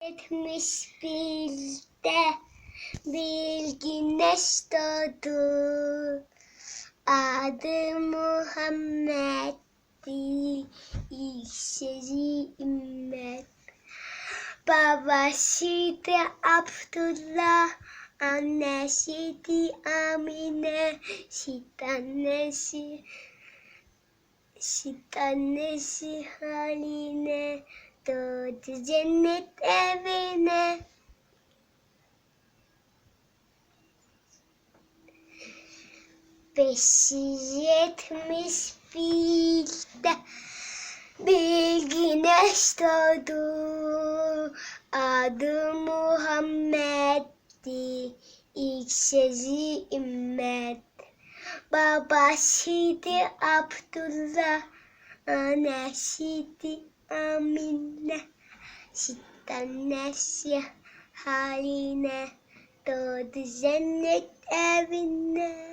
71'de bir güneş doğdu. Adı Muhammed'di, ilk sözü ümmet. Babasıydı Abdullah, annesiydi Amine, süt annesi Haline, doğdu cennet evine. ...571'de bir güneş doğdu. Adı Muhammed'di, ilk sözü ümmet. Babasıydı Abdullah, annesiydi Amine, süt annesi Haline, doğdu cennet evine.